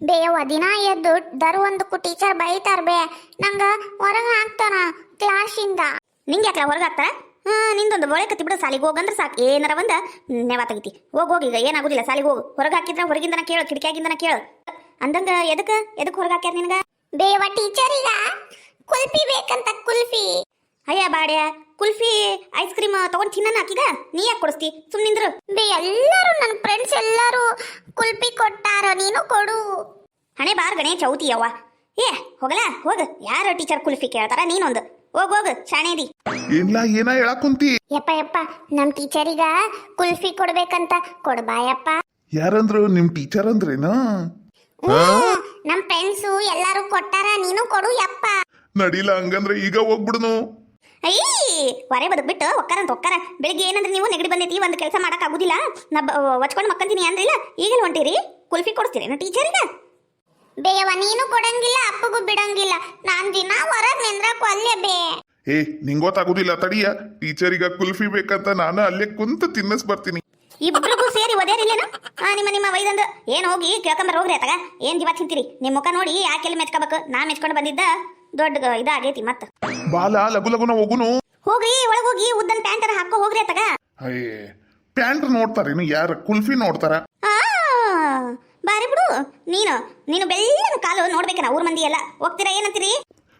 ಬೇಯವ್ವ ದಿನ ಎದ್ದು ದರ್ವೊಂದಕ್ಕೂ ಟೀಚರ್ ಬೈತಾರ ಬೇ ನಂಗ ಹೊರಗೆ ಹಾಕ್ತಾರ ಕ್ಲಾಸಿಂದ. ನಿಂಗೆ ಯಾಕೆ ಹೊರಗೆ ಹಾಕ್ತಾರ? ನಿಂದೊಂದು ಒಳೆ ಕತ್ತಿ ಬಿಡು, ಸಾಲಿಗೆ ಹೋಗಂದ್ರೆ ಸಾಕು, ಏನಾರ ಒಂದು ನೆವ ತೆಗಿತಿ. ಹೋಗಿ ಈಗ ಏನಾಗುದಿಲ್ಲ, ಸಾಲಿಗೆ ಹೋಗು. ಹೊರಗೆ ಹಾಕಿದ್ರೆ ಹೊರಗಿಂದನ ಕೇಳು, ಕಿಟಕಿಯಾಗಿಂದನ ಕೇಳು ಅಂದಂಗ. ಎದಕ್ಕೆ ಹೊರಗೆ ಹಾಕ್ಯಾರ ನಿನಗ? ಬೇಯವ್ವ ಟೀಚರ್ ಈಗ ಕುಲ್ಫಿ ಬೇಕಂತ ಕುಲ್ಫಿ. ಅಯ್ಯ ಬಾಡ್ಯ, ಕುಲ್ಫಿ ಐಸ್ ಕ್ರೀಮ್ ತಗೊಂಡು ತಿನ್ನ ಹಾಕಿಗ ನೀ ಯಾಕೆ ಕೊಡಿಸ್ತಿ? ಸುಮ್ಮನಿಂದ್ರು. ಬೇ ಎಲ್ಲರೂ ನನ್ನ ಫ್ರೆಂಡ್ಸ್ ಎಲ್ಲರೂ ಕುಲ್ಫಿ ಕೊಟ್ಟಾರ, ನೀನು ಕೊಡು. ಹಣೆ ಬಾರ್ ಗಣೇ ಚೌತಿ ಯವ್ವ. ಏ ಹೋಗಲ್ಲ, ಹೋಗು. ಯಾರು ಟೀಚರ್ ಕುಲ್ಫಿ ಕೇಳ್ತಾರ? ನೀನೊಂದು ಹೋಗು ಶಾಣೇದಿ. ಏನ ಹೇಳಕ್ ಕುಂತಿ? ಯಪ್ಪ ನಮ್ ಟೀಚರಿಗ ಕುಲ್ಫಿ ಕೊಡ್ಬೇಕಂತ ಕೊಡ್ಬಾಯಪ್ಪ. ಯಾರಂದ್ರು? ನಿಮ್ ಟೀಚರ್ ಅಂದ್ರೇನು? ನಮ್ ಫ್ರೆಂಡ್ಸು ಎಲ್ಲಾರು ಕೊಟ್ಟಾರ, ನೀನು ಕೊಡು ಯಪ್ಪ. ನಡಿಲ್ಲ ಹಂಗಂದ್ರೆ ಈಗ ಹೋಗ್ಬಿಡುನು. ಅಯ್ಯ ಹೊರೆ ಬದುಕ್ಬಿಟ್ಟು ಒಕ್ಕಾರ. ಬೆಳಿಗ್ಗೆ ಏನಂದ್ರೆ ನೀವು ನೆಗಡಿ ಬಂದೈತಿ, ಒಂದು ಕೆಲಸ ಮಾಡಕ್ ಆಗುದಿಲ್ಲ, ನಾ ಒಚ್ಕೊಂಡು ಮಕ್ಕಂತೀನಿ ಅಂದ್ರಿಲ್ಲ, ಈಗಲೂ ಹೊಂಟಿರಿ ಕುಲ್ಫಿ ಕೊಡಿಸ್ತೀರೇನು ಟೀಚರಿಗೆ? ಬೇಯವ್ವ ನೀನು ಕೊಡಂಗಿಲ್ಲ, ಅಪ್ಪಗೂ ಬಿಡಂಗಿಲ್ಲ. ನಾನ್ ದಿನ ಹೊರಗ್ ನಿಂದ್ರಕ್ ಅಲ್ಲೇ ಬೇ. ಏ ನಿಂಗೊತ್ತಾಗುದಿಲ್ಲ ತಡಿಯ, ಟೀಚರಿಗ ಕುಲ್ಫಿ ಬೇಕಂತ ನಾನು ಅಲ್ಲೇ ಕುಂತ ತಿನ್ನಸ್ ಬರ್ತೀನಿ. ಇಬ್ರಿಗೂ ಸೇರಿ ಒದೇರಿಲ್ಲೇನು? ನಿಮ್ಮ ವೈದಂದು ಏನ್ ಹೋಗಿ ಕೇಳ್ಕೊಂಬರ್ ಹೋಗ್ರಿ ಆತಾಗ. ಏನ್ ಜೀವ ತಿಂತೀರಿ? ನಿಮ್ ಮುಖ ನೋಡಿ ಯಾಕೆಲ್ಲಿ ಮೆಚ್ಕೋಬೇಕು? ನಾ ಮೆಚ್ಕೊಂಡು ಬಂದಿದ್ದ ದೊಡ್ಡ ಇದಾಗೈತಿ ಮತ್ತ. ಬಾಲ ಲಗುನ ಹೋಗುನು. ಹೋಗಿ ಒಳಗೋಗಿ ಉದ್ದನ್ ಪ್ಯಾಂಟರ್ ಹಾಕೋ ಹೋಗ್ರಿ ಆತಾಗ. ಅಯ್ಯೇ ಪ್ಯಾಂಟ್ ನೋಡ್ತಾರೇನು? ಯಾರ ಕುಲ್ಫಿ ನೋಡ್ತಾರ? ಬಾರಿ ಬಿಡು. ನೀನು ಬೆಳ್ಳನ ಕಾಲು ನೋಡ್ಬೇಕನ ಊರ್ ಮಂದಿ ಎಲ್ಲ. ಹೋಗ್ತೀರಾ ಏನಂತೀರಿ?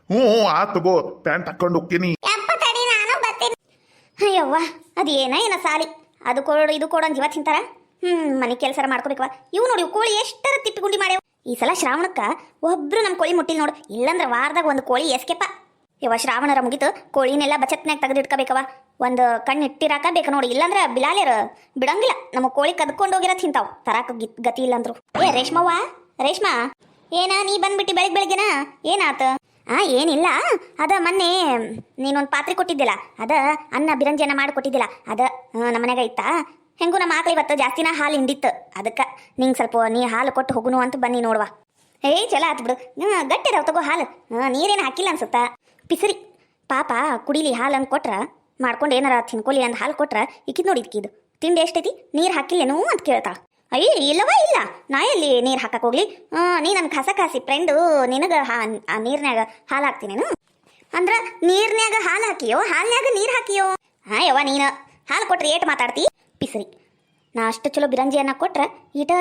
ಹ್ಞೂ ಆ ತಗೋ, ಪ್ಯಾಂಟ್ ಹಾಕೊಂಡು ಹೋಗ್ತೀನಿ. ಯಪ್ಪ ತಡಿ ನಾನು ಬರ್ತೀನಿ. ಅಯ್ಯವ್ವ ಅದೇನ ಸಾಲಿ ಅದು ಕೊಡು ಇದು ಕೊಡು ಅಂತ ಜೀವ ತಿಂತಾರ. ಮನೆ ಕೆಲಸ ಮಾಡ್ಕೋಬೇಕವ. ಇವು ನೋಡಿ ಕೋಳಿ ಎಷ್ಟರ ತಿಪ್ಪಿ ಗುಂಡಿ ಮಾಡ್ಯಾವ. ಈ ಸಲ ಶ್ರಾವಣಕ್ಕ ಒಬ್ರು ನಮ್ ಕೋಳಿ ಮುಟ್ಟಿಲ್ ನೋಡು. ಇಲ್ಲಂದ್ರ ವಾರದಾಗ ಒಂದು ಕೋಳಿ ಎಸ್ಕೆಪ್ಪ. ಯವ್ವ ಶ್ರಾವಣರ ಮುಗಿತು, ಕೋಳಿನೆಲ್ಲ ಬಚತ್ನ್ಯಾಗ ತೆಗೆದು ಇಟ್ಕೋಬೇಕವ. ಒಂದು ಕಣ್ಣು ಇಟ್ಟಿರಾಕ ಬೇಕು ನೋಡಿ, ಇಲ್ಲಾಂದ್ರ ಬಿಲಾಲೇರು ಬಿಡಂಗಿಲ್ಲ. ನಮ್ಮ ಕೋಳಿ ಕದ್ಕೊಂಡು ಹೋಗಿರ ತಿಂತಾವ್, ತರಾಕ ಗತಿ ಇಲ್ಲಂದ್ರು. ಏ ರೇಷ್ಮಾ ಏನ ನೀ ಬಂದ್ಬಿಟ್ಟಿ ಬೆಳಿಗ್ಗೆನ? ಏನಾತ? ಏನಿಲ್ಲ, ಅದ ಮೊನ್ನೆ ನೀನೊಂದು ಪಾತ್ರೆ ಕೊಟ್ಟಿದ್ದಿಲ್ಲ, ಅದ ಅನ್ನ ಬಿರಂಜಿಯನ್ನ ಮಾಡಿ ಕೊಟ್ಟಿದ್ದಿಲ್ಲ, ಅದ ನಮ್ಮ ಮನ್ಯಾಗ ಇತ್ತಾ. ಹೆಂಗೂ ನಮ್ಮ ಆಕಳ ಇವತ್ತು ಜಾಸ್ತಿನ ಹಾಲು ಹಿಂಡಿತ್ತು, ಅದಕ್ಕೆ ನಿಂಗೆ ಸ್ವಲ್ಪ ನೀ ಹಾಲು ಕೊಟ್ಟು ಹೋಗುನು ಅಂತ ಬನ್ನಿ ನೋಡುವ. ಚಲ ಆತು ಬಿಡು, ಗಟ್ಟಿ ಅದಾವ ತಗೋ ಹಾಲು. ನೀರೇನು ಹಾಕಿಲ್ಲ ಅನ್ಸುತ್ತ. ಪಿಸರಿ ಪಾಪ ಕುಡಿಲಿ ಹಾಲು ಅಂದ್ ಕೊಟ್ರ, ಮಾಡ್ಕೊಂಡು ಏನಾರ ತಿನ್ಕೊಲಿ ಅಂದ್ ಹಾಲು ಕೊಟ್ರ ಇಕ್ಕಿದ್ ನೋಡಿ ಇಕ್ಕಿದು ತಿಂಡಿ ಎಷ್ಟೈತಿ, ನೀರು ಹಾಕಿಲ್ಲೇನು ಅಂತ ಕೇಳ್ತಾಳ. ಅಯ್ಯ ಇಲ್ಲವಾ ಇಲ್ಲ, ನಾ ಎಲ್ಲಿ ನೀರು ಹಾಕಕ್ಕೆ ಹೋಗ್ಲಿ? ನೀ ನನ್ನ ಕಸಿ ಫ್ರೆಂಡು, ನಿನಗೆ ಆ ನೀರ್ನ್ಯಾಗ ಹಾಲು ಹಾಕ್ತೀನೇನು? ಅಂದ್ರ ನೀರ್ನ್ಯಾಗ ಹಾಲು ಹಾಕಿಯೋ ಹಾಲ್ನ್ಯಾಗ ನೀರು ಹಾಕಿಯೋ? ಯವ್ವ ನೀನು ಹಾಲು ಕೊಟ್ರೆ ಏಟ್ ಮಾತಾಡ್ತಿ ಪಿಸರಿ. ನಾ ಅಷ್ಟು ಚಲೋ ಬಿರಂಜಿಯನ್ನ ಕೊಟ್ರ ಇಟ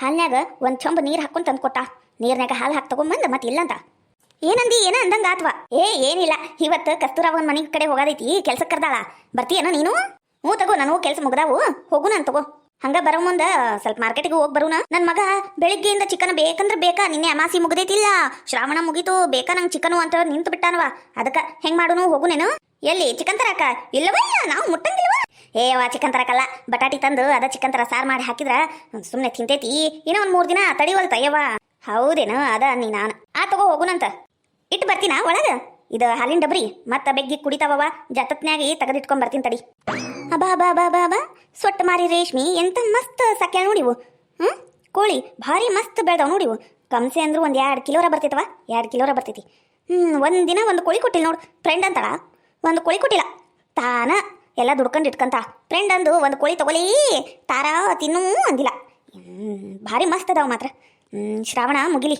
ಹಾಲ್ನ್ಯಾಗ ಒಂದು ಚಂಬ ನೀರು ಹಾಕೊಂಡು ತಂದು ಕೊಟ್ಟ. ನೀರ್ನ್ಯಾಗ ಹಾಲು ಹಾಕಿ ತಗೊಂಬಂದು ಮತ್ತೆ ಇಲ್ಲಂತ ಏನಂದಿ? ಏನ ಅಂದಂಗ ಆತ್ವಾ? ಏನಿಲ್ಲ, ಇವತ್ತು ಕಸ್ತೂರವನ್ ಮನೆ ಕಡೆ ಹೋಗೋದೈತಿ, ಕೆಲ್ಸಕ್ಕೆ ಕರ್ದಾಳ, ಬರ್ತೀಯನ ನೀನು? ಹ್ಞೂ ತಗೋ, ನನಗೂ ಕೆಲಸ ಮುಗ್ದಾವು, ಹೋಗು ನಾನು ತಗೋ. ಹಂಗ ಬರೋ ಮುಂದ ಸ್ವಲ್ಪ ಮಾರ್ಕೆಟಿಗೆ ಹೋಗಿ ಬರೋಣ. ನನ್ನ ಮಗ ಬೆಳಿಗ್ಗೆಯಿಂದ ಚಿಕನ್ ಬೇಕಂದ್ರೆ ಬೇಕಾ, ನಿನ್ನೆ ಅಮಾಸಿ ಮುಗ್ದೈತಿಲ್ಲ, ಶ್ರಾವಣ ಮುಗೀತು, ಬೇಕಾ ನಂಗೆ ಚಿಕನು ಅಂತ ನಿಂತು ಬಿಟ್ಟಾನವ. ಅದಕ್ಕೆ ಹೆಂಗ್ ಮಾಡೋನು? ಹೋಗುನೇನು? ಎಲ್ಲಿ ಚಿಕನ್ ತರಕ? ಇಲ್ಲವಾ ಇಲ್ಲ, ನಾವು ಮುಟ್ಟಂಗಿಲ್ವಾ? ಚಿಕನ್ ತರಕಲ್ಲ, ಬಟಾಟಿ ತಂದು ಅದ ಚಿಕನ್ ತರ ಸಾರು ಮಾಡಿ ಹಾಕಿದ್ರ ಸುಮ್ಮನೆ ತಿಂತೈತಿ. ಇನ್ನೂ ಒಂದು 3 ದಿನ ತಡಿವಲ್ತ. ಹೌದೇನು? ಅದ ನೀ ನಾನು ತಗೋ ಹೋಗುನಂತ. ಇಟ್ಟು ಬರ್ತೀನ ಒಳಗ. ಇದು ಹಾಲಿನ ಡಬ್ರಿ ಮತ್ತ ಬೆಗ್ಗಿ ಕುಡಿತಾವ, ಜತತ್ನ್ಯಾಗಿ ತೆಗೆದಿಟ್ಕೊಂಡ್ ಬರ್ತೀನಿ ತಡಿ. ಬಾ ಸೊಟ್ಟ ಮಾರಿ ರೇಷ್ಮಿ ಎಂತ ಮಸ್ತ್ ಸಾಕ್ಯಾಳ ನೋಡಿವು. ಕೋಳಿ ಭಾರಿ ಮಸ್ತ್ ಬೆಳ್ದಾವ ನೋಡಿವು. ಕಮ್ಸೆ ಅಂದ್ರು ಒಂದು 2 ಕಿಲೋರ ಬರ್ತೈತವ, 2 ಕಿಲೋರ ಬರ್ತೈತಿ. ಒಂದಿನ ಒಂದು ಕೋಳಿ ಕೊಟ್ಟಿಲ್ಲ ನೋಡು, ಫ್ರೆಂಡ್ ಅಂತಾಳ. ಒಂದು ಕೋಳಿ ಕೊಟ್ಟಿಲ್ಲ, ತಾನ ಎಲ್ಲ ದುಡ್ಕೊಂಡು ಇಟ್ಕಂತ. ಫ್ರೆಂಡ್ ಅಂದು ಒಂದು ಕೋಳಿ ತಗೊಲಿ ತಾರ ತಿನ್ನೂ ಅಂದಿಲ್ಲ. ಭಾರಿ ಮಸ್ತ್ ಅದಾವ ಮಾತ್ರ. ಶ್ರಾವಣ ಮುಗಿಲಿ.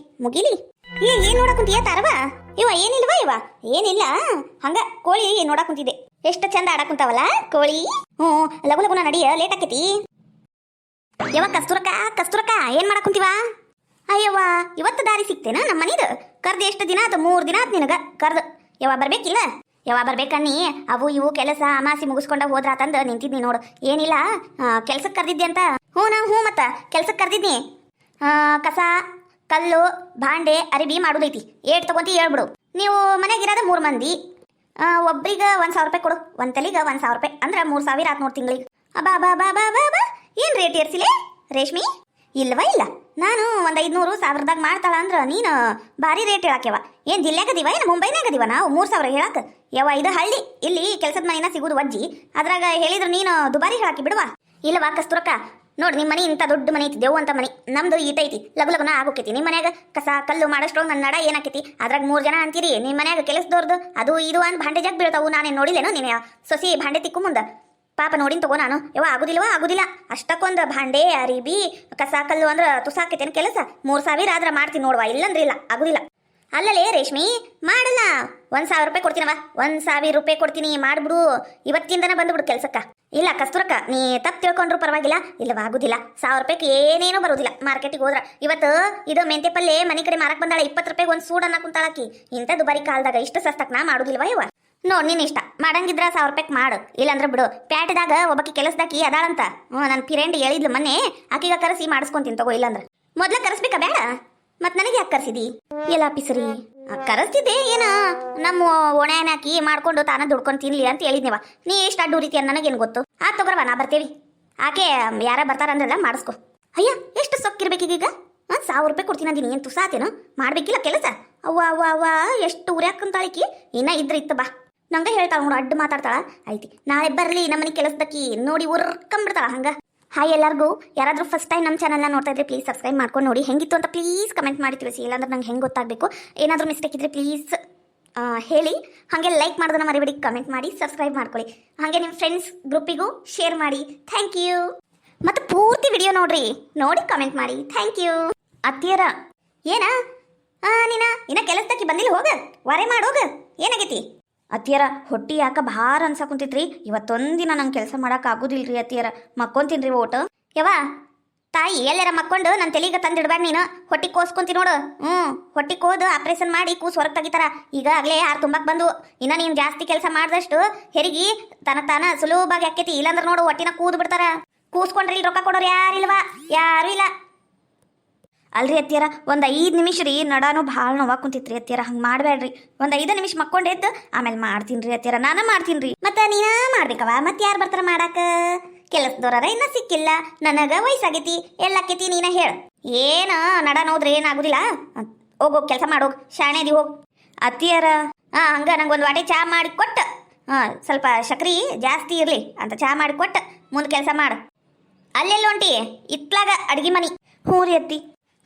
ಏನ್ ನೋಡಕುಂತೀಯ ತಾರವ? ಏನಿಲ್ವಾ ಏನಿಲ್ಲ, ಹಂಗ ಕೋಳಿ ನೋಡಕ್ ಕುಂತಿದ್ದೆ. ಎಷ್ಟು ಚಂದ ಆಡಕುಂತಾವಲ್ಲ ಕೋಳಿ. ಲಗುನ ನಡಿಯ, ಲೇಟ್ ಆಕೈತಿ. ಕಸ್ತೂರಕ್ಕ ಏನ್ ಮಾಡಕ್ ಕುಂತೀವ? ಅಯ್ಯವ್ವ ಇವತ್ತು ದಾರಿ ಸಿಕ್ತೇನ ನಮ್ಮ ಮನಿದು? ಕರ್ದು ಎಷ್ಟು ದಿನ ಆತು? 3 ದಿನ ಆತು ನಿನಗ ಕರ್ದು. ಬರ್ಬೇಕಿಲ್ಲ? ಬರ್ಬೇಕನ್ನಿ. ಅವು ಇವು ಕೆಲಸ ಅಮಾಸಿ ಮುಗಿಸ್ಕೊಂಡ ಹೋದ್ರಾತಂದು ನಿಂತಿದ್ನಿ ನೋಡು. ಏನಿಲ್ಲ, ಕೆಲ್ಸಕ್ಕೆ ಕರ್ದಿದ್ದೆ ಅಂತ. ಹ್ಞೂ ಮತ್ತ ಕೆಲ್ಸಕ್ಕೆ ಕರ್ದಿದ್ನಿ. ಕಸ ಕಲ್ಲು ಭಾಂಡೆ ಅರಿಬಿ ಮಾಡೋದೈತಿ. ಏಟ್ ತಗೊಂತಿ ಹೇಳ್ಬಿಡು. ನೀವು ಮನೆಗಿರೋದ 3 ಮಂದಿ, ಒಬ್ರಿಗೆ 1,000 ರೂಪಾಯಿ ಕೊಡು. ಒಂದು ತಲೆಗೆ 1,000 ರೂಪಾಯಿ ಅಂದ್ರೆ 3,000 ಆತ್ ನೋಡು ತಿಂಗಳಿಗೆ. ಬಾ ಏನ್ ರೇಟ್ ಏರ್ಸಿಲೆ ರೇಷ್ಮಿ? ಇಲ್ವಾ ಇಲ್ಲ, ನಾನು ಒಂದು 500 1000ದಾಗ ಮಾಡ್ತಾಳ ಅಂದ್ರ ನೀನು ಭಾರಿ ರೇಟ್ ಹೇಳಾಕ್ಯವ. ಏನ್ ಜಿಲ್ಲೆಗದಿವ ಏನು ಮುಂಬೈನಾಗದಿವ? ನಾವು 3,000 ಹೇಳಾಕ. ಇದು ಹಳ್ಳಿ, ಇಲ್ಲಿ ಕೆಲಸದ ಮನೆನ ಸಿಗುದು ವಜ್ಜಿ, ಅದ್ರಾಗ ಹೇಳಿದ್ರು ನೀನು ದುಬಾರಿ ಹೇಳಾಕಿ ಬಿಡುವ. ಇಲ್ಲವಾ ಕಸ್ತೂರಕ್ಕ, ನೋಡಿ ನಿಮ್ಮ ಮನೆ ಇಂಥ ದೊಡ್ಡ ಮನೆ ಐತಿ, ದೇವ್ ಅಂತ ಮನೆ. ನಮ್ದು ಈಟೈತಿ, ಲಗುನ ಆಗೋಕೈತಿ. ನಿಮ್ಮ ಮನ್ಯಾಗ ಕಸ ಕಲ್ಲು ಮಾಡೋಷ್ಟ್ರೊಳಗೆ ನನ್ನ ನಡ ಏನಾಕೈತಿ? ಅದ್ರಾಗ 3 ಜನ ಅಂತೀರಿ. ನಿಮ್ಮ ಮನ್ಯಾಗ ಕೆಲಸದವ್ರದ್ದು ಅದು ಇದು ಅಂತ ಭಾಂಡೆ ಜಾಗ ಬೀಳ್ತಾವು. ನಾನೇನು ನೋಡಿಲ್ಲೇನೋ? ನೀನು ಸೊಸಿ ಭಾಂಡೆ ತಿಕ್ಕು ಮುಂದೆ ಪಾಪ ನೋಡಿನ್ ತಗೋ ನಾನು ಯವ್ವ ಆಗುದಿಲ್ಲ ಅಷ್ಟಕ್ಕೊಂದು ಭಾಂಡೆ ಅರಿಬಿ ಕಸ ಕಲ್ಲು ಅಂದ್ರೆ ತುಸಾಕೈತೇನು ಕೆಲಸ 3,000 ಆದ್ರೆ ಮಾಡ್ತೀನಿ ನೋಡುವ ಇಲ್ಲಂದ್ರೆ ಇಲ್ಲ ಆಗುದಿಲ್ಲ. ಅಲ್ಲಲೇ ರೇಷ್ಮಿ ಮಾಡಲ್ಲ 1,000 ರೂಪಾಯಿ ಕೊಡ್ತೀನವ 1,000 ರೂಪಾಯಿ ಕೊಡ್ತೀನಿ ಮಾಡ್ಬಿಡು ಇವತ್ತಿಂದನೇ ಬಂದ್ಬಿಡು ಕೆಲ್ಸಕ್ಕ. ಇಲ್ಲ ಕಸ್ತೂರಕ್ಕ ನೀ ತಪ್ಪು ತಿಳ್ಕೊಂಡ್ರು ಪರವಾಗಿಲ್ಲ ಇಲ್ಲವಾಗುದಿಲ್ಲ 1,000 ರೂಪಾಯಿಗೆ ಏನೇನೂ ಬರೋದಿಲ್ಲ ಮಾರ್ಕೆಟಿಗೆ ಹೋದ್ರ. ಇವತ್ತು ಇದು ಮೆಂತೆ ಪಲ್ಲೆ ಮನೆ ಕಡೆ ಮಾರಕ್ ಬಂದಾಳ 20 ರೂಪಾಯಿಗೆ ಒಂದು ಸೂಡನ್ನ ಕುಂತಾಳಕಿ. ಇಂಥ ದುಬಾರಿ ಕಾಲದಾಗ ಇಷ್ಟು ಸಸ್ತಕ್ ನಾ ಮಾಡುದಿಲ್ವ ಯವ್ವ. ನೋಡ್ ನೀನ್ ಇಷ್ಟ ಮಾಡಂಗಿದ್ರ 1,000 ರೂಪಾಯಿಗೆ ಮಾಡು ಇಲ್ಲಾಂದ್ರೆ ಬಿಡು. ಪ್ಯಾಟದಾಗ ಒಬ್ಬಕಿ ಕೆಲಸದಾಕಿ ಅದಾಳಂತ ನನ್ನ ಫ್ರೆಂಡ್ ಹೇಳಿದ್ಲು ಮೊನ್ನೆ ಆಕಿಗ ಕರೆಸಿ ಮಾಡಿಸ್ಕೊಂತೀನಿ ತಗೋ. ಇಲ್ಲಾಂದ್ರೆ ಮೊದ್ಲ ಕರೆಸ್ಬೇಕಾ ಬೇಡ ಮತ್ ನನಗೆ ಯಾಕೆ ಕರ್ಸಿದಿ? ಎಲ್ಲ ಪಿಸರಿ ಕರೆಸ್ತಿದ್ದೆ ಏನ ನಮ್ಮ ಒಣೆನ ಹಾಕಿ ಮಾಡ್ಕೊಂಡು ತಾನ ದುಡ್ಕೊಂಡು ತಿನ್ಲಿ ಅಂತ ಹೇಳಿದ್ನೇವ. ನೀ ಎಷ್ಟು ಅಡ್ಡು ರೀತಿ ನನಗೇನು ಗೊತ್ತು. ಆ ತಗೋರವ ನಾ ಬರ್ತೇವಿ. ಆಕೆ ಯಾರ ಬರ್ತಾರಂದ್ರಲ್ಲ ಮಾಡಿಸ್ಕೊ. ಅಯ್ಯ ಎಷ್ಟು ಸೊಕ್ಕಿರ್ಬೇಕೀಗ 1,000 ರೂಪಾಯಿ ಕೊಡ್ತೀನಿ ಅಂದಿನಿ ಏನು ತುಸಾತೇನು ಮಾಡ್ಬೇಕಿಲ್ಲ ಕೆಲಸ. ಅವ್ವ ಅವ್ವ ಅವ್ವ ಎಷ್ಟು ಉರ್ಯಾಕಂತಾಳಿಕಿ ಇನ್ನ ಇದ್ರ ಇತ್ತು ಬಾ ನಂಗೆ ಹೇಳ್ತಾಳ ನೋಡು ಅಡ್ಡು ಮಾತಾಡ್ತಾಳ. ಐತಿ ನಾಳೆ ಬರ್ಲಿ ನಮ್ಮನೆ ಕೆಲಸದಕ್ಕಿ ನೋಡಿ ಉರ್ಕಂಬಿಡ್ತಾಳ ಹಂಗ. ಹಾಯ್ ಎಲ್ಲರಿಗೂ ಯಾರಾದರೂ ಫಸ್ಟ್ ಟೈಮ್ ನಮ್ಮ ಚಾನಲ್ನ ನೋಡ್ತಾ ಇದ್ರೆ ಪ್ಲೀಸ್ ಸಬ್ಸ್ಕ್ರೈಬ್ ಮಾಡ್ಕೊಂಡು ನೋಡಿ. ಹೆಂಗಿತ್ತು ಅಂತ ಪ್ಲೀಸ್ ಕಮೆಂಟ್ ಮಾಡಿ ತಿಳಿಸಿ. ಇಲ್ಲಾಂದ್ರೆ ನಂಗೆ ಹೆಂಗೆ ಗೊತ್ತಾಗಬೇಕು. ಏನಾದರೂ ಮಿಸ್ಟೇಕ್ ಇದ್ರೆ ಪ್ಲೀಸ್ ಹೇಳಿ. ಹಾಗೆ ಲೈಕ್ ಮಾಡೋದನ್ನ ಮರಿಬೇಡಿ, ಕಮೆಂಟ್ ಮಾಡಿ ಸಬ್ಸ್ಕ್ರೈಬ್ ಮಾಡ್ಕೊಳ್ಳಿ. ಹಾಗೆ ನಿಮ್ಮ ಫ್ರೆಂಡ್ಸ್ ಗ್ರೂಪಿಗೂ ಶೇರ್ ಮಾಡಿ. Thank you. ಮತ್ತು ಪೂರ್ತಿ ವಿಡಿಯೋ ನೋಡ್ರಿ, ನೋಡಿ ಕಮೆಂಟ್ ಮಾಡಿ. Thank you. ಅತ್ತಿಯರ ಏನ ನೀನ ಇನ್ನ ಕೆಲಸದಕ್ಕೆ ಬಂದಿಲ್ಲ ಹೋಗ ವರೆ ಮಾಡೋಗ ಏನಾಗೈತಿ? ಅತ್ತಿಯರ ಹೊಟ್ಟಿ ಯಾಕ ಭಾರ ಅನ್ಸಾಕುಂತಿತ್ರಿ. ಇವತ್ತೊಂದಿನ ನಂಗೆ ಕೆಲಸ ಮಾಡಕ್ ಆಗುದಿಲ್ರಿ ಅತ್ತಿಯರ ಮಕ್ಕೊಂತೀನ್ರಿ ಓಟ್. ಯವ್ವ ತಾಯಿ ಎಲ್ಲಾರ ಮಕ್ಕೊಂಡು ನನ್ನ ತಲೆಗೆ ತಂದಿಡ್ಬೇಡ ನೀನು. ಹೊಟ್ಟಿ ಕೋಸ್ಕೊಂತಿ ನೋಡು. ಹೊಟ್ಟಿ ಕೋದು ಆಪರೇಷನ್ ಮಾಡಿ ಕೂಸು ಹೊರಗೆ ತೆಗಿತಾರ. ಈಗ ಆಗ್ಲೇ 6 ತುಂಬಕ್ ಬಂದು ಇನ್ನ ನೀನು ಜಾಸ್ತಿ ಕೆಲಸ ಮಾಡಿದಷ್ಟು ಹೆರಿಗೆ ತಾನ ಸುಲಭವಾಗಿ ಆಕೈತಿ. ಇಲ್ಲಾಂದ್ರೆ ನೋಡು ಹೊಟ್ಟಿನ ಕೂದು ಬಿಡ್ತಾರ. ಕೂಸ್ಕೊಂಡ್ರಿ ರೊಕ್ಕ ಕೊಡೋರು ಯಾರಿಲ್ವಾ? ಯಾರು ಇಲ್ಲ ಅಲ್ರಿ ಅತ್ತಿಯರ. ಒಂದು 5 ನಿಮಿಷ ರೀ ನಡಾನು ಭಾಳ ನೋವಾಗ ಕುಂತಿತ್ರಿ ಅತ್ತಿಯರ. ಹಂಗೆ ಮಾಡಬೇಡ್ರಿ. ಒಂದು 5 ನಿಮಿಷ ಮಕ್ಕೊಂಡೆದ್ದು ಆಮೇಲೆ ಮಾಡ್ತೀನಿ ರೀ ಅತ್ತಿಯರ. ನಾನು ಮಾಡ್ತೀನಿ ರೀ. ಮತ್ತೆ ನೀನ ಮಾಡ್ಬೇಕವ ಮತ್ತೆ ಯಾರು ಬರ್ತಾರ ಮಾಡಾಕ? ಕೆಲಸದವ್ರ ಇನ್ನ ಸಿಕ್ಕಿಲ್ಲ. ನನಗ ವಯಸ್ಸಾಗೈತಿ ಎಲ್ಲಾಕೈತಿ ನೀನ ಹೇಳು. ಏನು ನಡ ನೋಡ್ರಿ ಏನಾಗುದಿಲ್ಲ. ಹೋಗೋಗಿ ಕೆಲಸ ಮಾಡೋಗಿ ಶಾಣೆದಿ ಹೋಗಿ ಅತ್ತಿಯರ. ಹಂಗ ನಂಗೊಂದು ವಾಟೆ ಚಹಾ ಮಾಡಿ ಕೊಟ್ಟ ಸ್ವಲ್ಪ ಸಕ್ರಿ ಜಾಸ್ತಿ ಇರಲಿ ಅಂತ ಚಹಾ ಮಾಡಿ ಕೊಟ್ಟ ಮುಂದೆ ಕೆಲಸ ಮಾಡು. ಅಲ್ಲೆಲ್ಲ ಹೊಂಟಿ ಇತ್ಲಾಗ ಅಡ್ಗೆ ಮನಿ. ಹ್ಞೂ ರೀ ಅತ್ತಿ.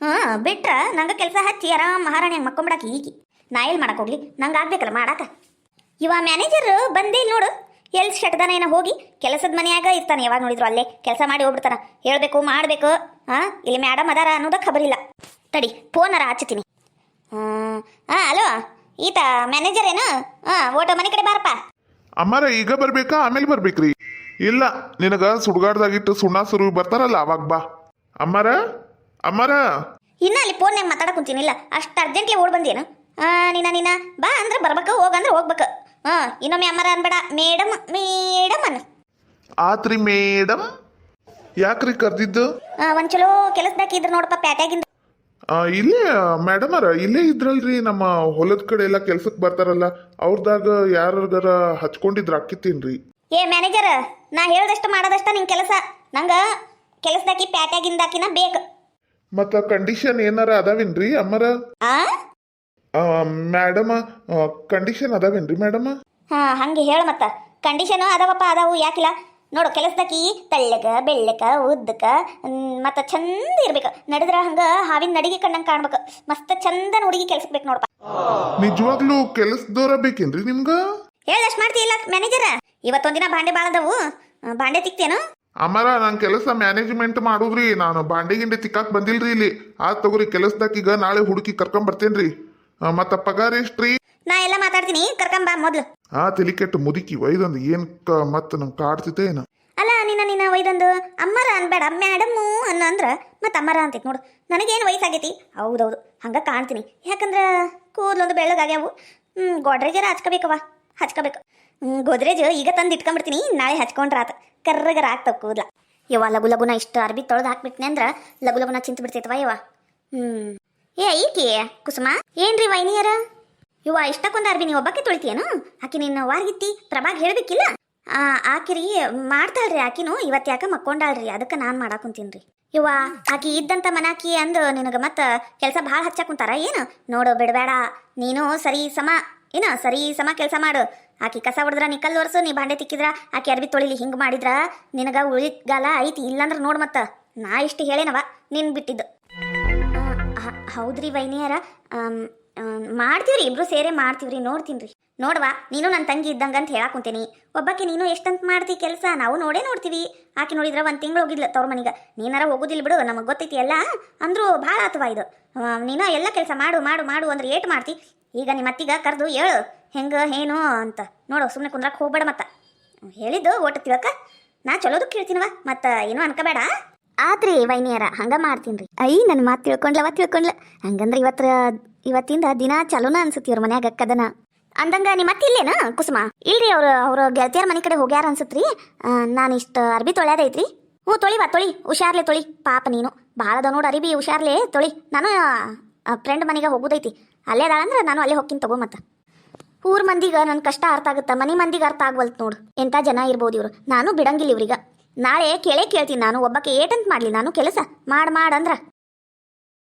ಬಿಟ್ರ ನಂಗೆ ಕೆಲಸ ಹಚ್ಚಿ ಆರಾಮ್ ಮಹಾರಾಣಿ ಮಕ್ಕೊಂಬಿಡಾಕಿ ಈಕಿ. ನಾ ಎಲ್ಲಿ ಮಾಡಕ್ ಹೋಗ್ಲಿ ನಂಗೆ ಆಗ್ಬೇಕಲ್ಲ ಮಾಡಾಕ. ಇವ ಮ್ಯಾನೇಜರ್ ಬಂದೇ ಇಲ್ಲ ನೋಡು. ಎಲ್ಲಿ ಶಟ್ದಾನ ಏನೋ ಹೋಗಿ ಕೆಲಸದ ಮನೆಯಾಗ ಇರ್ತಾನೆ. ಯಾವಾಗ ನೋಡಿದ್ರು ಅಲ್ಲೇ ಕೆಲಸ ಮಾಡಿ ಹೋಗ್ಬಿಡ್ತಾನ. ಹೇಳ್ಬೇಕು ಮಾಡ್ಬೇಕು. ಇಲ್ಲಿ ಮೇಡಮ್ ಅದಾರ ಅನ್ನೋದ ಖಬರಿಲ್ಲ. ತಡಿ ಫೋನರ ಹಚ್ಚತೀನಿ. ಹಲೋ ಈತ ಮ್ಯಾನೇಜರ್ ಏನು? ಓಟೋ ಮನೆ ಕಡೆ ಬಾರಪ್ಪ. ಅಮ್ಮಾರ ಈಗ ಬರ್ಬೇಕಾ ಆಮೇಲೆ ಬರ್ಬೇಕ್ರಿ? ಇಲ್ಲ ನಿನಗ ಸುಡ್ಗಾಡ್ದಾಗಿಟ್ಟು ಸುಣ್ಣ ಸುರು ಬರ್ತಾರಲ್ಲ ಅವಾಗ ಬಾ. ಅಮ್ಮಾರ ಅಮ್ಮಾರ ಇನ್ನ ಅಲ್ಲಿ ಫೋನ್ಯಾಗ ಮಾತಾಡಕ್ ಕುಂತೀನಿಲ್ಲ. ಅಷ್ಟು ಅರ್ಜೆಂಟ್ಲಿ ಓಡ್ ಬಂದೇನು? ನೀನ ಬಾ ಅಂದ್ರೆ ಬರ್ಬೇಕು, ಹೋಗಂದ್ರೆ ಹೋಗ್ಬೇಕು. ಇನ್ನೊಮ್ಮೆ ಅಮ್ಮರ ಅನ್ಬೇಡ, ಮೇಡಮ್ ಮೇಡಮ್ ಅನ್ನ. ಆತ್ರಿ ಮೇಡಮ್. ಯಾಕ್ರಿ ಕರ್ದಿದ್ದು? ಒಂದ್ ಚಲೋ ಕೆಲಸದಾಗ ಇದ್ರ ನೋಡಪ್ಪ ಪ್ಯಾಟ್ಯಾಗಿಂದ. ಇಲ್ಲೇ ಮೇಡಮ್ ಅರ ಇಲ್ಲೇ ಇದ್ರಲ್ರಿ ನಮ್ಮ ಹೊಲದ ಕಡೆ ಎಲ್ಲ ಕೆಲ್ಸಕ್ಕೆ ಬರ್ತಾರಲ್ಲ ಅವ್ರದಾಗ ಯಾರಾರ ಹಚ್ಕೊಂಡಿದ್ರ ಅಕ್ಕಿತೀನ್ರಿ. ಏ ಮ್ಯಾನೇಜರ್ ನಾ ಹೇಳ್ದಷ್ಟು ಮಾಡೋದಷ್ಟ ನಿನ್ ಕೆಲಸ. ನಂಗ ಕೆಲಸದಾಕಿ ಪ್ಯಾಟ್ಯಾಗಿಂದಾಕಿನ ಬೇಕು. ಮತ್ತ ಕಂಡೀಷನ್ ಏನಾರ ಅದಾವೇನ್ರಿ ಅಮ್ಮರ? ಮೇಡಮ್ ಕಂಡೀಷನ್ ಅದಾವೇನ್ರಿ ಮೇಡಮ್? ಹಂಗೆ ಹೇಳ. ಮತ್ತ ಕಂಡೀಷನ್ ಅದಾವಪ್ಪ ಅದಾವು ಯಾಕಿಲ್ಲ. ನೋಡು ಕೆಲಸದಾಕಿ ತೆಳ್ಳಗ ಬೆಳ್ಳಕ ಉದ್ದಕ ಮತ್ತ ಚಂದ ಇರ್ಬೇಕು. ನಡೆದ್ರ ಹಂಗ ಹಾವಿನ ನಡಿಗೆ ಕಣ್ಣಂಗೆ ಕಾಣ್ಬೇಕು. ಮಸ್ತ್ ಚಂದನ ಹುಡುಗಿ ಕೆಲ್ಸಕ್ಕೆ ಬೇಕು ನೋಡಪ್ಪ. ನಿಜವಾಗ್ಲೂ ಕೆಲಸದವ್ರ ಬೇಕೇನ್ರಿ ನಿಮ್ಗ? ಹೇಳ್ದಷ್ಟು ಮಾಡ್ತೀಯಲ್ಲ ಮ್ಯಾನೇಜರ್. ಇವತ್ತೊಂದಿನ ಬಾಂಡೆ ಬಾಳದವು, ಬಾಂಡೆ ತಿಕ್ತೇನು? ಅಮ್ಮರ ನಾನು ಕೆಲಸ ಮ್ಯಾನೇಜ್ಮೆಂಟ್ ಮಾಡುದ್ರಿ. ನಾನು ಬಾಂಡೆ ಗಿಂಡೆ ತಿಕ್ಕಾಕ್ ಬಂದಿಲ್ರಿ ಇಲ್ಲಿ. ತಗೋರಿ ಕೆಲಸದಾಕೀಗ ನಾಳೆ ಹುಡುಕಿ ಕರ್ಕೊಂಡ್ ಬರ್ತೇನ್ರಿ. ಮತ್ತ ಪಗಾರ ಎಷ್ಟ್ರಿ? ನಾ ಎಲ್ಲ ಮಾತಾಡ್ತೀನಿ, ಕರ್ಕೊಂಬಾ ಮೊದ್ಲು. ತಲಿ ಕೆಟ್ಟು ಮುದುಕಿ ಒಯ್ದೊಂದು ಏನ್ ಮತ್ತ ನಂಗೆ ಕಾಡ್ತಿದ್ದೆ ಏನ. ಅಲ್ಲ ನಿನ್ನ ಒಯ್ದೊಂದು ಅಮ್ಮರ ಅನ್ಬೇಡ ಮೇಡಮ್ಮು ಅಂದ್ರ ಮತ್ತೆ ಅಮ್ಮರ ಅಂತೈತಿ ನೋಡು. ನನಗೇನು ವಯಸ್ಸಾಗೈತಿ. ಹೌದೌದು ಹಂಗ ಕಾಣ್ತೀನಿ. ಯಾಕಂದ್ರ ಕೂದಲೊಂದು ಬೆಳ್ಳಗಾಗ್ಯಾವು. ಗೋಡ್ರೇಜರ ಹಚ್ಕೋಬೇಕು. ಗೋದ್ರೇಜ್ ಈಗ ತಂದು ಇಟ್ಕೊಂಡ್ಬಿಡ್ತೀನಿ. ನಾಳೆ ಹಚ್ಕೊಂಡ್ರ ಆತ ಕರ್ರಗರ ಆಗ್ತಾವ ಕೂದ್ಲ. ಯವ್ವ ಲಗು ಲಗುನ ಇಷ್ಟು ಅರ್ಬಿ ತೊಳೆದು ಹಾಕ್ಬಿಟ್ನೆ ಅಂದ್ರ ಲಗು ಲಗುನ ಚಿಂತ ಬಿಡ್ತೈತವ ಯವ್ವ. ಏ ಈಕಿ ಕುಸುಮ ಏನ್ರಿ ವೈನಿಯರ? ಇವ ಇಷ್ಟಕ್ಕೊಂದು ಅರ್ಬಿ ನೀವು ಒಬ್ಬಕ್ಕೆ ತೊಳಿತೀಯನು? ಆಕಿ ನಿನ್ನ ವಾರ್ಗಿತ್ತಿ ಪ್ರಭಾಗ್ ಹೇಳ್ಬೇಕಿಲ್ಲ. ಆಕಿರಿ ಮಾಡ್ತಾಳ್ರಿ. ಆಕಿನು ಇವತ್ತು ಯಾಕ ಮಕ್ಕೊಂಡಾಳ್ರಿ, ಅದಕ್ಕೆ ನಾನು ಮಾಡಾಕುಂತೀನ್ರಿ. ಇವ ಆಕಿ ಇದ್ದಂತ ಮನಾಕಿ ಅಂದು ನಿನಗೆ ಮತ್ತ ಕೆಲಸ ಭಾಳ ಹಚ್ಚಾಕುಂತಾರ ಏನು? ನೋಡು ಬಿಡಬೇಡ ನೀನು. ಸರಿ ಸಮ ಕೆಲಸ ಮಾಡು. ಆಕಿ ಕಸ ಹೊಡೆದ್ರ ನೀ ಕಲ್ಲು ಒರ್ಸು, ನೀ ಬಾಂಡೆ ತಿಕ್ಕಿದ್ರ ಆಕಿ ಅರ್ಬಿ ತೊಳಿಲಿ. ಹಿಂಗೆ ಮಾಡಿದ್ರ ನಿನಗ ಉಳಿಗಾಲ ಐತಿ. ಇಲ್ಲಂದ್ರ ನೋಡ್ ಮತ್ತ ನಾ ಇಷ್ಟು ಹೇಳೇನವ ನಿನ್ ಬಿಟ್ಟಿದ್ದು. ಹೌದ್ರಿ ವೈನಿಯರ. ಮಾಡ್ತೀವ್ರಿ, ಇಬ್ರು ಸೇರೇ ಮಾಡ್ತೀವ್ರಿ. ನೋಡ್ತೀನಿ ರೀ. ನೋಡ್ವಾ, ನೀನು ನನ್ನ ತಂಗಿ ಇದ್ದಂಗೆ ಅಂತ ಹೇಳಾಕುಂತೇನಿ. ಒಬ್ಬಕ್ಕೆ ನೀನು ಎಷ್ಟಂತ ಮಾಡ್ತಿ ಕೆಲಸ, ನಾವು ನೋಡೇ ನೋಡ್ತೀವಿ. ಆಕೆ ನೋಡಿದ್ರೆ 1 ತಿಂಗಳು ಹೋಗಿದ್ಲು ತವ್ರ ಮನೆಗೆ. ನೀನಾರ ಹೋಗುದಿಲ್ಲ ಬಿಡು, ನಮಗೆ ಗೊತ್ತೈತಿ ಎಲ್ಲ. ಅಂದ್ರೂ ಭಾಳ ಆತವಾ ಇದು. ನೀನು ಎಲ್ಲ ಕೆಲಸ ಮಾಡು ಮಾಡು ಮಾಡು ಅಂದ್ರೆ ಏಟು ಮಾಡ್ತಿ. ಈಗ ನಿಮ್ಮ ಅತ್ತಿಗ ಕರೆದು ಹೇಳು ಹೆಂಗೆ ಏನು ಅಂತ. ನೋಡು, ಸುಮ್ಮನೆ ಕುಂದ್ರಕ್ಕೆ ಹೋಗ್ಬೇಡ. ಮತ್ತೆ ಹೇಳಿದ್ದು ಓಟ ತಿಳಕ ನಾ ಚಲೋದಕ್ಕೆ ಕೇಳ್ತೀನವ, ಮತ್ತು ಏನೂ ಅನ್ಕೋಬೇಡ. ಆತ್ರಿ ವೈನಿಯರ, ಹಂಗೆ ಮಾಡ್ತೀನಿ ರೀ. ನನ್ನ ಮಾತು ತಿಳ್ಕೊಂಡ್ಲ. ಹಂಗಂದ್ರೆ ಇವತ್ತಿಂದ ದಿನ ಚಲೋನ ಅನ್ಸುತ್ತೆ ಇವ್ರ ಮನ್ಯಾಗ ಕದನ. ಅಂದಂಗ ನಿಮ್ಮ ಅತ್ತೆ ಇಲ್ಲೇನ ಕುಸುಮ? ಇಲ್ರಿ, ಅವ್ರ ಗೆಳತಿಯರ ಮನೆ ಕಡೆ ಹೋಗ್ಯಾರ ಅನ್ಸತ್ರಿ. ನಾನು ಇಷ್ಟು ಅರ್ಬಿ ತೊಳ್ಯಾದೈತ್ರಿ. ಹ್ಞೂ, ತೊಳಿ ಹುಷಾರ್ಲೆ ತೊಳಿ. ಪಾಪ ನೀನು ಭಾಳ ಅದ ನೋಡು ಅರಿಬಿ, ಹುಷಾರ್ಲೆ ತೊಳಿ. ನಾನು ಫ್ರೆಂಡ್ ಮನೆಗೆ ಹೋಗೋದೈತಿ, ಅಲ್ಲೇ ಅದಾಳಂದ್ರೆ ನಾನು ಅಲ್ಲೇ ಹೋಗ್ತೀನಿ ತಗೋ. ಮತ್ತೆ ಊರ್ ಮಂದಿಗೆ ನನ್ನ ಕಷ್ಟ ಅರ್ಥ ಆಗುತ್ತಾ, ಮನೆ ಮಂದಿಗೆ ಅರ್ಥ ಆಗ್ವಲ್ತು ನೋಡು. ಎಂಥ ಜನ ಇರ್ಬೋದು ಇವರು. ನಾನು ಬಿಡಂಗಿಲ್ಲ ಇವ್ರಿಗೆ. ನಾಳೆ ಕೇಳ್ತೀನಿ ನಾನು. ಒಬ್ಬಕ್ಕೆ ಏಟಂತ ಮಾಡಲಿ ನಾನು ಕೆಲಸ ಮಾಡಂದ್ರ